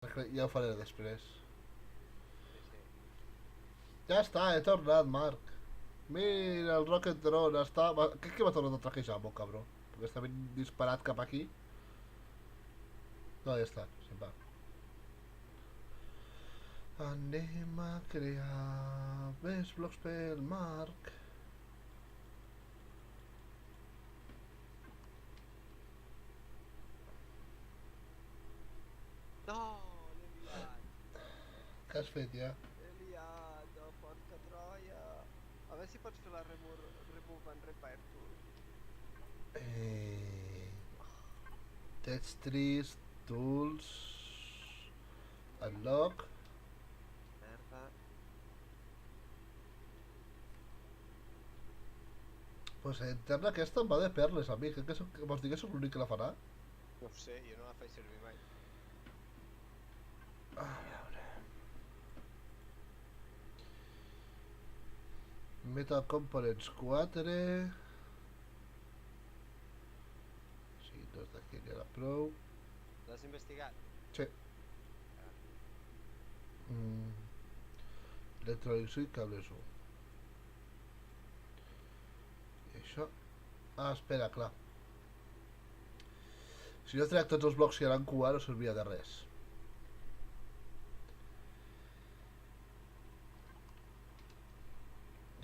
Ja ho faré després. Sí, sí. Ja està, he tornat, Marc. Mira, el Rocket Drone està... Crec que m'ha tornat a traquejar, mon cabró. Perquè està ben disparat cap aquí. No, ja està, se'n va. Anem a crear més blocs pel Marc. No, l'he liat. Què has fet ja? L'he liat, oh, porca troia. A veure si pots fer la remove and repair tool. Eh... Text trees, tools... Unlock... Merda. Pues interna aquesta em va de perles a mi. Crec que vols dir que sóc l'únic que la farà? No ho sé, jo no la faig servir mai. A veure... Metal Components 4... Sí, dos d'aquí n'hi ha prou. L'has investigat? Sí. Ah, Mm. Electronics i cables 1. I això... Ah, espera, clar. Si no trec tots els blocs que hi ha en cua no servia de res.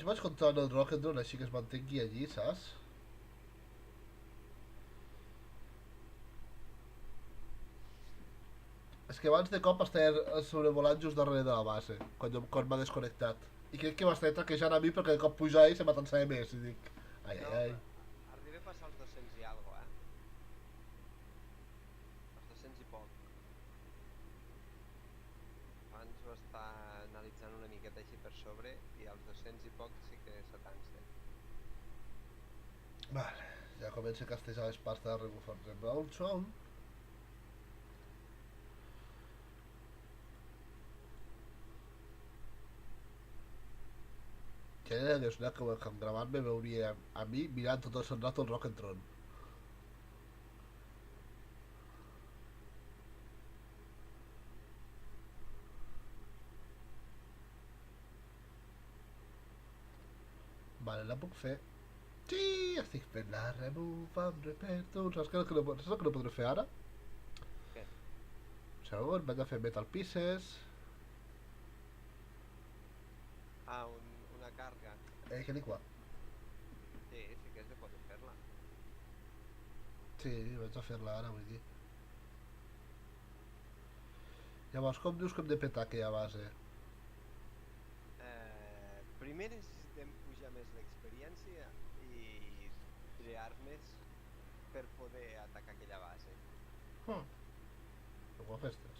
Jo vaig comptar el Rocket Drone així que es mantengui allí, saps? És que abans de cop estava sobrevolant just darrere de la base, quan m'ha desconnectat. I crec que m'estava traquejant a mi perquè de cop pujava i se m'atansava més. I dic, ai, no, ai, ai. però arriba a passar els 200 i algo, eh? Els 200 i poc. Abans ho està analitzant una miqueta així per sobre i als 200 i poc sí que s'atansa. Vale, ja comença a castejar les parts de rebufar de Brown Sound. Ja era que com gravant-me veuria a mi mirant tot el rato el Rocket Drone. Vale, la puc fer. Sí, estic fent la remove amb reperto. Saps el que no podré fer ara? Què? Segon, vaig a fer metal pieces. Ah, una carga. Que dic qua? Sí, sí que és de poder fer-la. Sí, vaig a fer-la ara, vull dir. Llavors, com dius que hem de petar aquella base? Primer necessitem pujar més l'experiència i triar més per poder atacar aquella base. Que festes.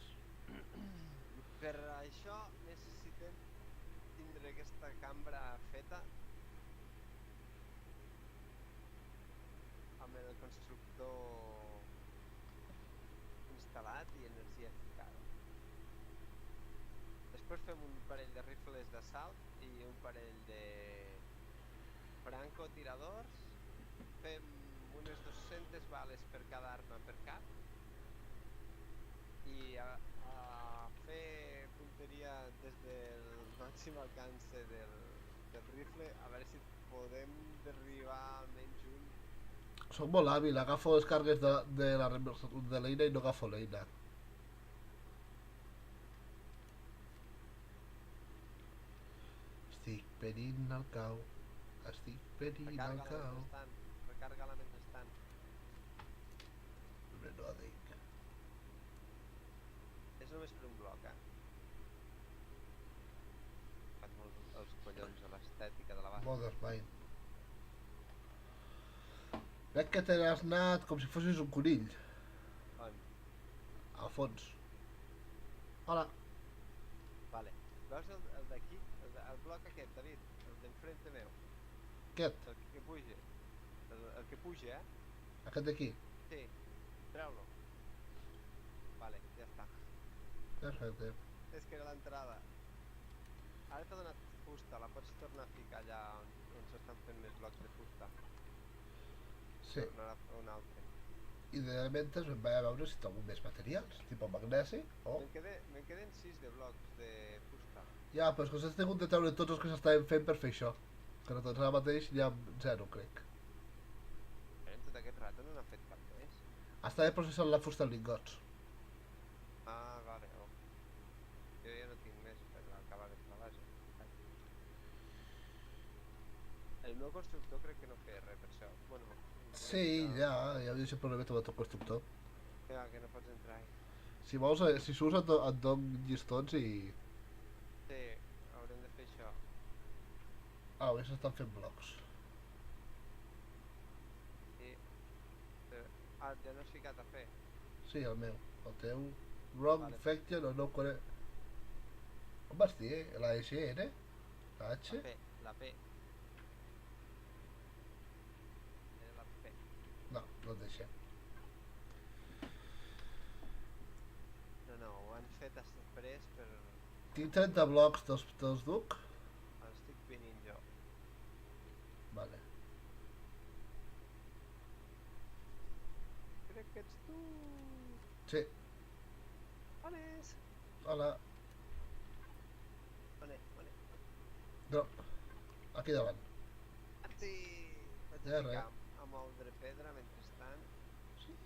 Per això necessitem tindre aquesta cambra feta amb el constructor instal·lat i energia ficada. Després fem un parell de rifles d'assalt i un parell de francotiradors. Fem unes 200 bales per cada arma per cap i a fer punteria des del màxim alcance del rifle a veure si podem derribar almenys un. Soc molt hàbil, agafo les cargues de l'eina i no agafo l'eina. Estic venint al cau. Estic venint al Recarga-la cau. mentrestant, recarga-la mentrestant. No dic. És només per un bloc, Faig molt els collons a l'estètica de la base. Modes mai. Veig que te n'has anat com si fossis un conill. On? Al fons. Hola. Vale. Veus el d'aquí? El bloc aquest, David? El d'enfrente meu? Aquest. El que puja? El que puja, Aquest d'aquí. Sí. Treu-lo. Vale, ja està. Perfecte. És que era l'entrada. Ara t'ha donat fusta, la pots tornar a ficar allà on s'estan fent més blocs de fusta. Sí. Tornar a fer un altre. I de mentes em vaig a veure si trobo més materials, tipus magnesi o... Me'n queden 6 de blocs de fusta. Ja, però és que s'ha tingut de treure tots els que s'estaven fent per fer això. Que no tots ara mateix n'hi ha 0, crec. Però en tot aquest rato no n'ha fet cap més. Estava processant la fusta en lingots. Ah, vale, oh. Jo ja no tinc més per acabar de fer la base. El meu constructor crec que no feia res per això. Bueno, Sí, ja havia deixat problemeta amb el teu constructor. ja que no pots entrar-hi. Si vols, si surts et dono llistons i... Sí, haurem de fer això. Ah, avui s'estan fent blocs. Sí. Ah, ja no has ficat a fer. Sí, el meu. El teu... Wrong, Vale. Faction o no... Com vas dir, La SN? La H? La P, la P. Era la P. No, no et deixem. No, ho han fet després per... Tinc 30 blocs, te'ls duc? El estic venint jo. Vale. Crec que ets tu. Sí, On és? hola. On és? Drop. Aquí davant. Ah, sí! Vaig Ja, a ficar res. a moldre pedra mentrestant. Sí.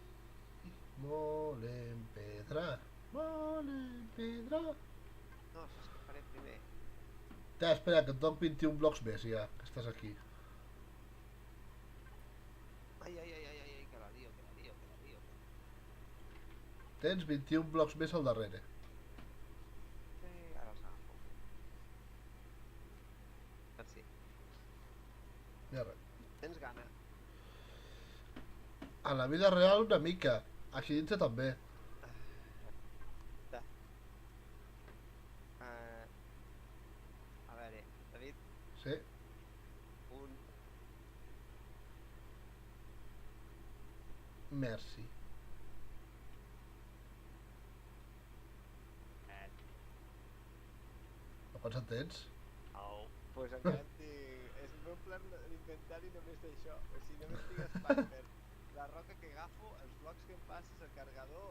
Molem pedra. Molem pedra. No, si és que faré primer. Ja, espera, que et dono 21 blocs més ja, que estàs aquí. Ai, que la lío, que la lío, que la lío. Tens 21 blocs més al darrere. Sí, ara els agafo. Merci. Ja res. Tens gana? A la vida real una mica. Aquí dintre també. Da. A veure, David, Sí. un... Merci. No quants en tens? Au. Pues encara tinc... És el meu pla l'inventari només d'això. O sigui, només tinc espai per la roca que agafo, els blocs que em passes, el cargador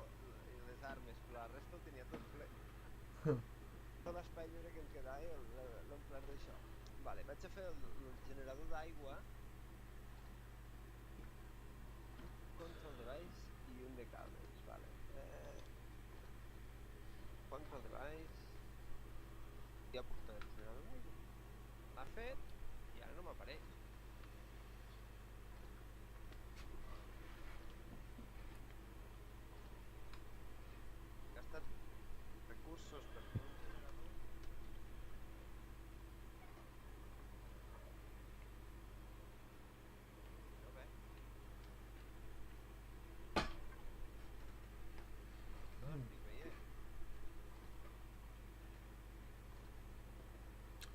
i les armes. Però la resta ho tenia tot ple. Tot l'espai lliure que em quedava l'he omplert d'això. Vale, vaig a fer el generador d'aigua. Control device i un de cables, vale. Control device. Ja puc fer el generador d'aigua. L'ha fet i ara no m'apareix. Gastat recursos per fer un generador. No bé. No l'estic veient.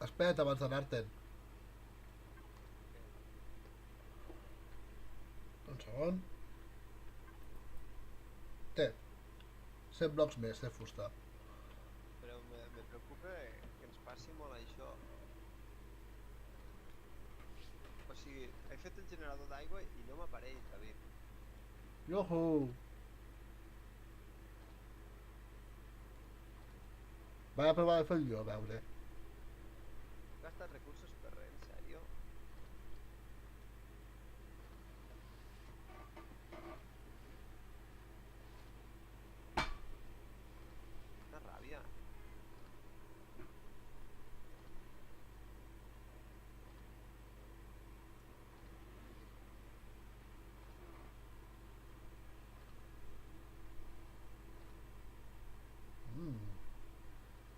Espera't abans d'anar-te'n. Un segon. Té. 100 blocs més de fusta. Però me preocupa que ens passi molt això. O sigui, he fet el generador d'aigua i no m'apareix, David. Yuhu! Vaig a provar de fer jo, a veure. He gastat recursos per res, en sèrio? Quina ràbia.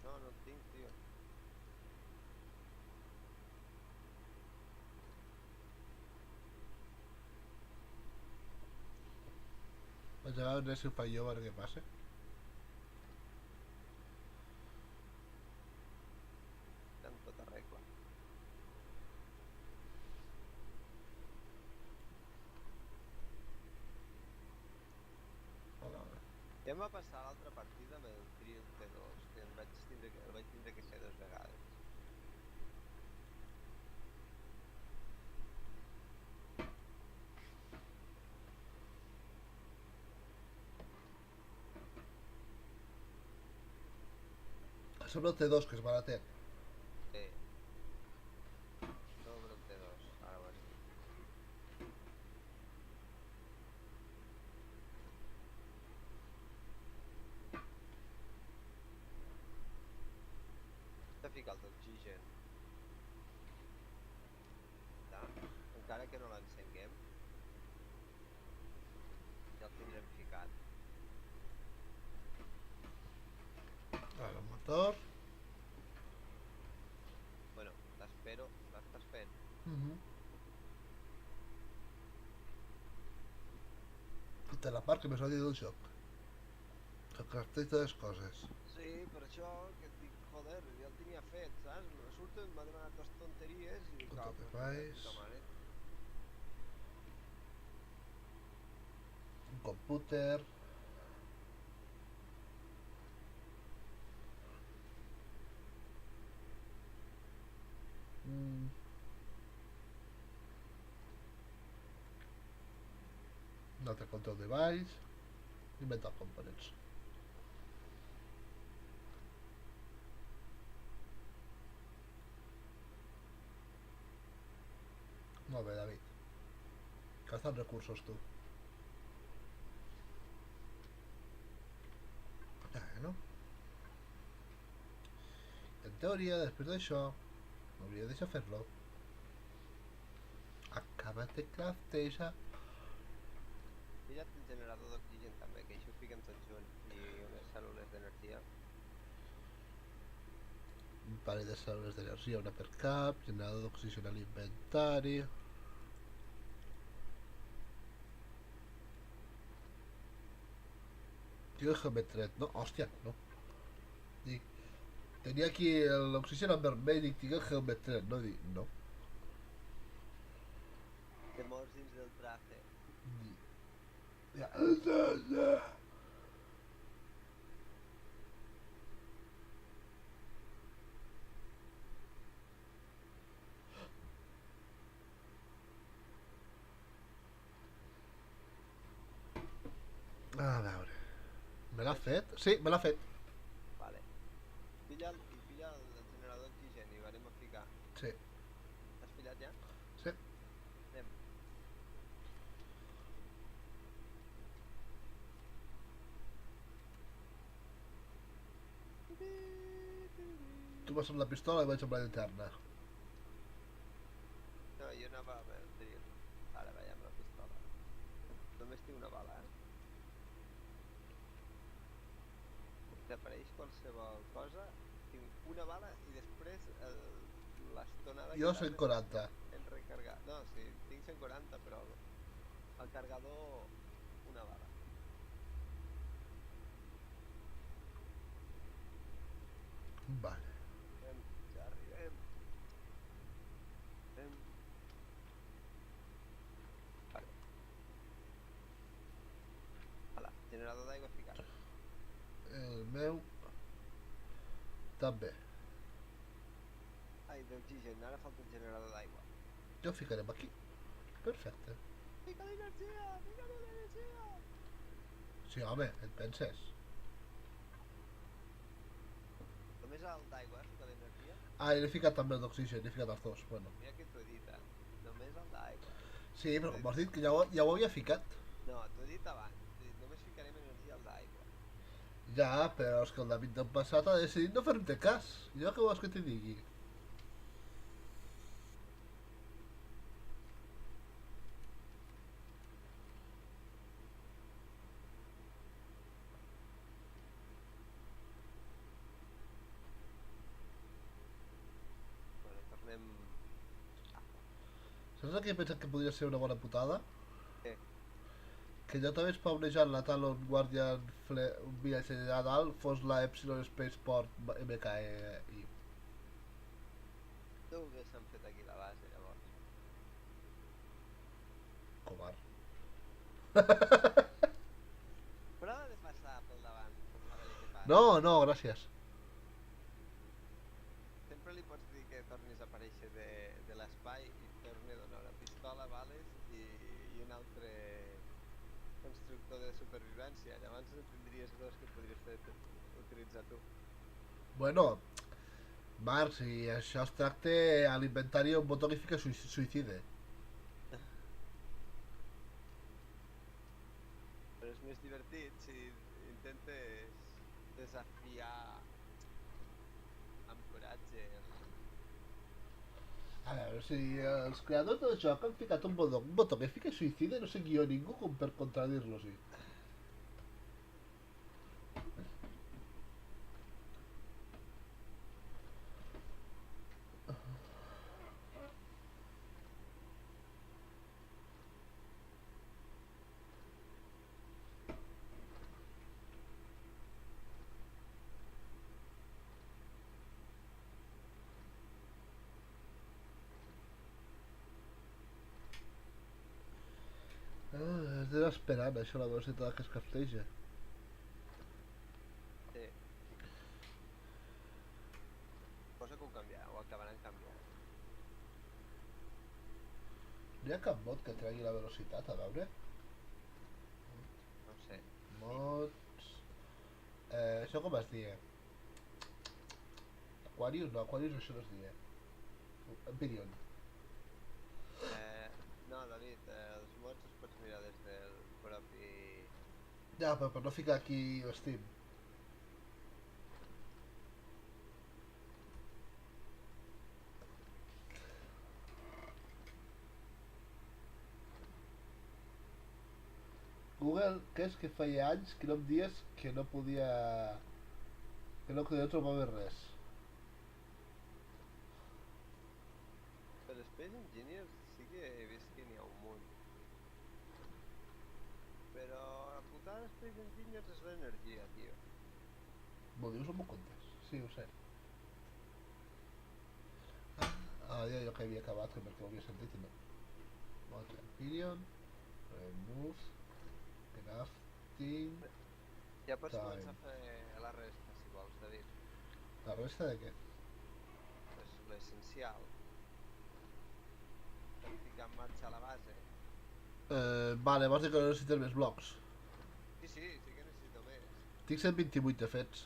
No, no el tinc, tio. Vaig a veure si ho faig jo, a veure què passa. Està en tota regla. Hola. Ja em va passar l'altra partida amb el Trial T2, que el vaig tindre que fer 2 vegades. sembla el T2, que és baratet. Sí. Sobre el T2, ara ho has dit. T'ha ficat l'oxigen. Encara que no l'encenguem, ja el tindrem ficat. Ara el motor. Bueno, t'espero, l'estàs fent. Puta la part que més odio del joc. El cartell de les coses. Sí, per això que et dic, joder, ja el tenia fet, saps? Surten, m'ha demanat dos tonteries i dic, Control pues, device. puta mare. Un computer. Un altre control device. Inventar components. Molt bé, David. Gastant recursos, tu. Bueno. En teoria, després d'això, m'hauria de deixar fer-lo. Acaba't de craftejar. Fija't el generador d'oxigen també, que això ho fiquem tot junt, i unes cèl·lules d'energia. Un parell de cèl·lules d'energia, una per cap, generador d'oxigen a l'inventari. Tinc el helmet tret, no? Hòstia, no. Dic, tenia aquí l'oxigen en vermell i tinc el helmet tret, no? Dic, no. Te mors dins del traje. Ja. A veure. Me l'ha fet? Sí, me l'ha fet. Vale. Pilla el generador d'oxigen i ho anem a ficar. Sí. L'has pillat ja? Sí. Anem. Tu vas amb la pistola i vaig amb la llanterna. No, jo anava amb el drill. Ara vaig amb la pistola. Només tinc una bala, T'apareix qualsevol cosa, tinc una bala i després l'estonada Jo 140. en recargar. No, sí, tinc 140, però el cargador una bala. Vale. Ja arribem. Vale. Hala, generador d'aigua ficat. El meu... també. Ai, d'oxigen, ara falta el generador d'aigua. Ja ho ficarem aquí. Perfecte. Fica l'energia! Fica l'energia! Sí, home, et penses? Només el d'aigua, fica l'energia? Ah, i l'he ficat també el d'oxigen, he ficat els dos, bueno. Mira que t'ho he dit, només el d'aigua. Sí, però com has dit que ja ho havia ficat. No, t'ho he dit abans, només ficarem energia al d'aigua. Ja, però és que el David del passat ha decidit no fer-te cas. Jo què vols que t'hi digui? Bueno, tornem... Saps el que he pensat que podria ser una bona putada? Què? Que jo també spawnejant la Talon Guardian un viatge allà dalt fos la Epsilon Spaceport MKI. No ho haguéssim fet aquí la base, llavors. Covard. Prova de passar pel davant, a veure què passa. No, no, gràcies. Sempre li pots dir que tornis a aparèixer de l'espai i torni a donar una pistola, bales i un altre constructor de supervivència. Llavors en tindries dos que podries utilitzar tu. Bueno, Marc, si això es tracta a l'inventari un botó que fica suïcide. Però és més divertit si intentes desafiar amb coratge. A veure, si els creadors del joc han ficat un botó que fica suïcide, no sé qui o ningú com per contradir-los-hi. És desesperant, això, la velocitat que es cafteja. Sí. Cosa que ho canviarà, ho acabaran canviant. No hi ha cap mod que tregui la velocitat, a veure. No ho sé. Mods... això com es diu? Aquarius? No, Aquarius això no es diu. Empyrean. No, David, els mods els pots mirar des del propi... Ja, però per no ficar aquí l'Steam. Google, què és que feia anys que no em dies que no podia... que no podia trobar més res. Per Space Engineers sí que he vist que n'hi ha un munt. Però la putada de Space Engineers és l'energia, tio. M'ho dius o m'ho contes? Sí, ho sé. Ja jo que havia acabat, que perquè ho havia sentit i no. Mods Empyrean, Remove, Crafting... Ja pots Time. començar a fer la resta, si vols, David. La resta de què? És l'essencial. Per ficar en marxa la base. Vale, vols dir que no necessites més blocs. Sí, sí, sí que necessito més. Tinc 128 de fets.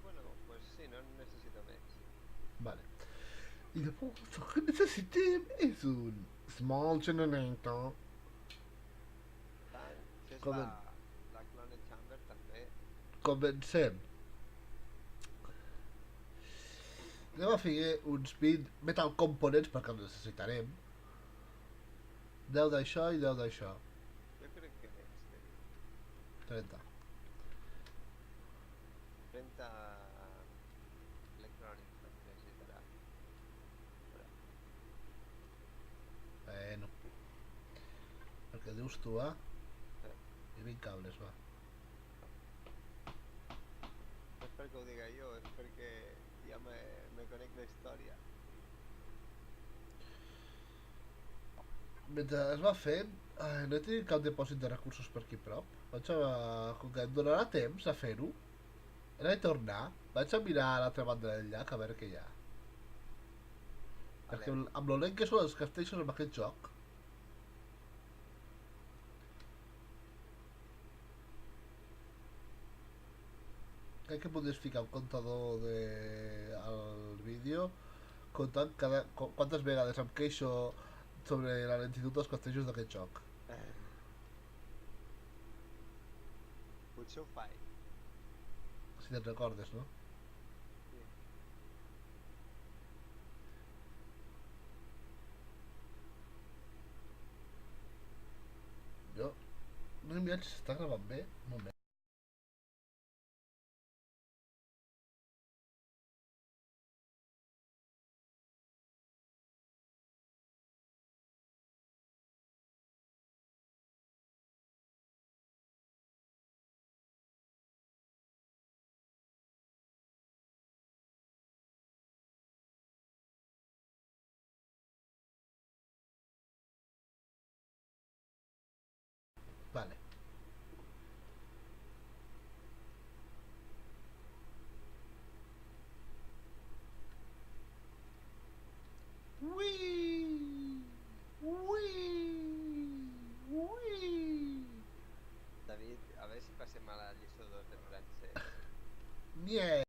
Bueno, pues sí, no en necessito més. Vale. I llavors el que necessitem és un small generator. Tant, si és Com la Clone Chamber també. Comencem. Anem a fer uns 20 metal components perquè els necessitarem. 10 d'això i 10 d'això. Jo crec que més, David. 30. 30 electrònics també necessitarà. Però, Bueno. Perquè dius tu, eh, I 20 cables, va. no és perquè ho diga jo, és perquè ja me conec la història. Mentre es va fent, no he tingut cap dipòsit de recursos per aquí prop. Com que em donarà temps a fer-ho, he de tornar. Vaig a mirar a l'altra banda del llac a veure què hi ha. Perquè Vale. amb lo lent que són els castells en aquest joc, crec que podries ficar un comptador al vídeo comptant quantes vegades em queixo sobre la lentitud dels castells d'aquest joc. Potser ho faig. Si te'n recordes, no? Sí. Jo... No he mirat si s'està gravant bé. Un moment. Vale. Ui! Ui! Ui! David, a veure si passem a la lliçó 2 de francès. Bien!